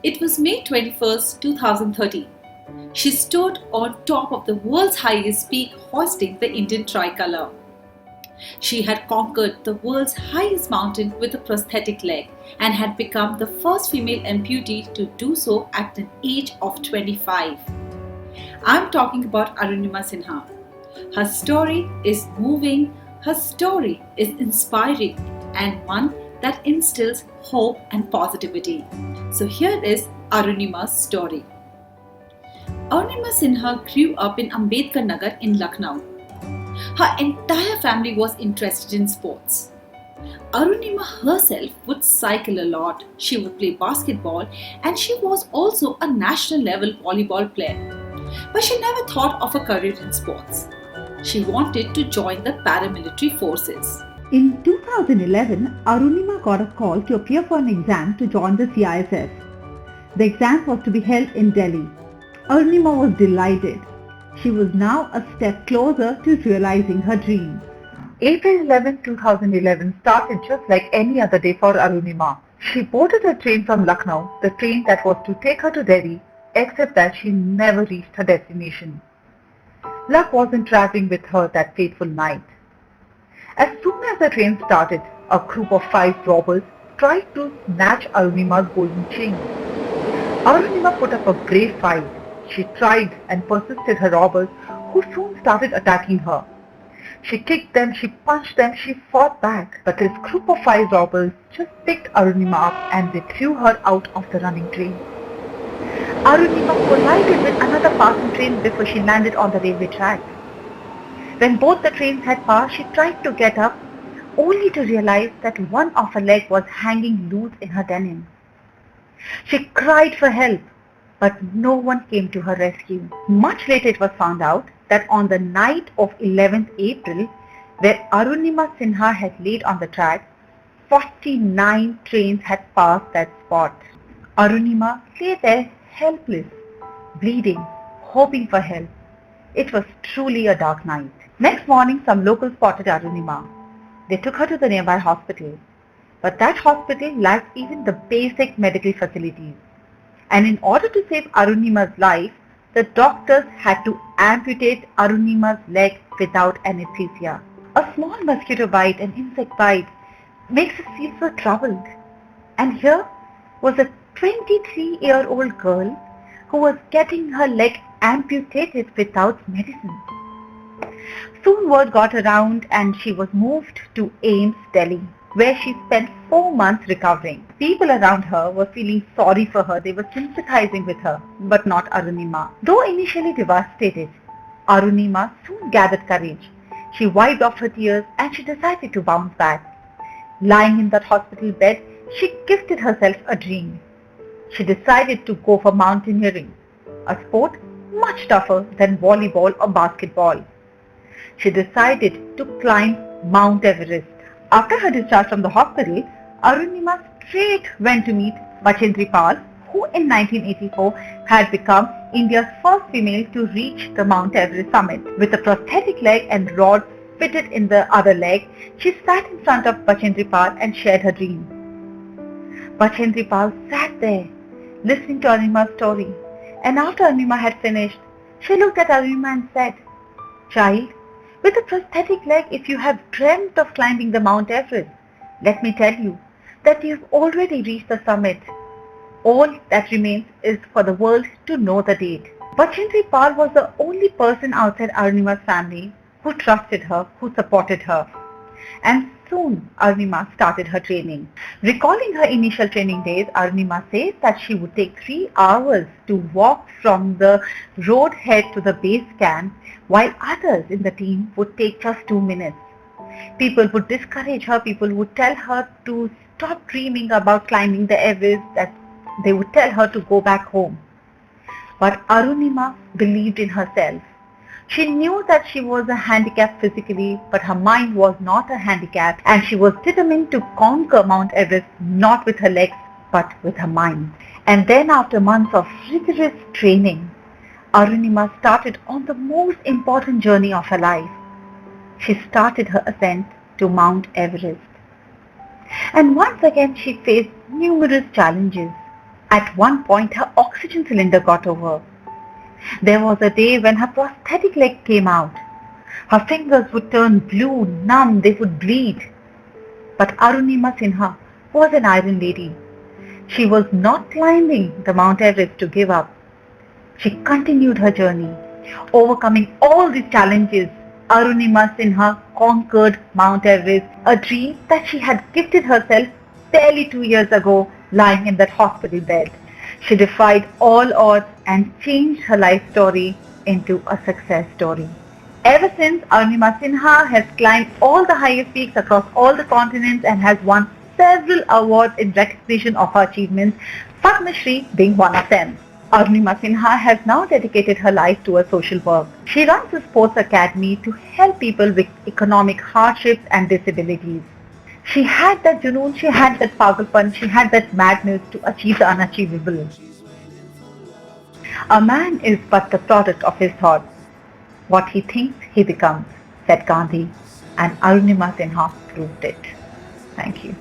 It was May 21st, 2013. She stood on top of the world's highest peak hoisting the Indian tricolour. She had conquered the world's highest mountain with a prosthetic leg and had become the first female amputee to do so at an age of 25. I'm talking about Arunima Sinha. Her story is moving, her story is inspiring, and one that instills hope and positivity. So here is Arunima's story. Arunima Sinha grew up in Ambedkar Nagar in Lucknow. Her entire family was interested in sports. Arunima herself would cycle a lot, she would play basketball, and she was also a national level volleyball player. But she never thought of a career in sports. She wanted to join the paramilitary forces. In 2011, Arunima got a call to appear for an exam to join the CISF. The exam was to be held in Delhi. Arunima was delighted. She was now a step closer to realizing her dream. April 11, 2011 started just like any other day for Arunima. She boarded a train from Lucknow, the train that was to take her to Delhi, except that she never reached her destination. Luck wasn't traveling with her that fateful night. As soon as the train started, a group of 5 robbers tried to snatch Arunima's golden chain. Arunima put up a brave fight. She tried and persisted her robbers, who soon started attacking her. She kicked them, she punched them, she fought back. But this group of 5 robbers just picked Arunima up and they threw her out of the running train. Arunima collided with another passing train before she landed on the railway track. When both the trains had passed, she tried to get up, only to realize that one of her legs was hanging loose in her denim. She cried for help, but no one came to her rescue. Much later it was found out that on the night of 11th April, where Arunima Sinha had laid on the track, 49 trains had passed that spot. Arunima lay there helpless, bleeding, hoping for help. It was truly a dark night. Next morning, some locals spotted Arunima. They took her to the nearby hospital. But that hospital lacked even the basic medical facilities. And in order to save Arunima's life, the doctors had to amputate Arunima's leg without anesthesia. A small mosquito bite, an insect bite, makes us feel so troubled. And here was a 23-year-old girl who was getting her leg amputated without medicine. Soon word got around and she was moved to AIIMS, Delhi, where she spent 4 months recovering. People around her were feeling sorry for her. They were sympathizing with her, but not Arunima. Though initially devastated, Arunima soon gathered courage. She wiped off her tears and she decided to bounce back. Lying in that hospital bed, she gifted herself a dream. She decided to go for mountaineering, a sport much tougher than volleyball or basketball. She decided to climb Mt Everest. After her discharge from the hospital, Arunima straight went to meet Bachendri Pal, who in 1984 had become India's first female to reach the Mt Everest summit. With a prosthetic leg and rod fitted in the other leg, she sat in front of Bachendri Pal and shared her dream. Bachendri Pal sat there, listening to Arunima's story, and after Arunima had finished, she looked at Arunima and said, "Child, with a prosthetic leg, if you have dreamt of climbing the Mount Everest, let me tell you that you've already reached the summit. All that remains is for the world to know the date." Bachendri Pal was the only person outside Arunima's family who trusted her, who supported her. And soon Arunima started her training. Recalling her initial training days, Arunima says that she would take 3 hours to walk from the road head to the base camp, while others in the team would take just 2 minutes. People would discourage her, people would tell her to stop dreaming about climbing the Everest, that they would tell her to go back home. But Arunima believed in herself. She knew that she was a handicap physically, but her mind was not a handicap, and she was determined to conquer Mount Everest not with her legs but with her mind. And then after months of rigorous training, Arunima started on the most important journey of her life. She started her ascent to Mount Everest. And once again she faced numerous challenges. At one point, her oxygen cylinder got over. There was a day when her prosthetic leg came out. Her fingers would turn blue, numb, they would bleed. But Arunima Sinha was an iron lady. She was not climbing the Mount Everest to give up. She continued her journey. Overcoming all these challenges, Arunima Sinha conquered Mount Everest, a dream that she had gifted herself barely 2 years ago, lying in that hospital bed. She defied all odds and changed her life story into a success story. Ever since, Arunima Sinha has climbed all the highest peaks across all the continents and has won several awards in recognition of her achievements, Padma Shri being one of them. Arunima Sinha has now dedicated her life towards social work. She runs a sports academy to help people with economic hardships and disabilities. She had that junoon, she had that pagalpan, she had that madness to achieve the unachievable. A man is but the product of his thoughts. What he thinks, he becomes, said Gandhi, and Arunima Sinha proved it. Thank you.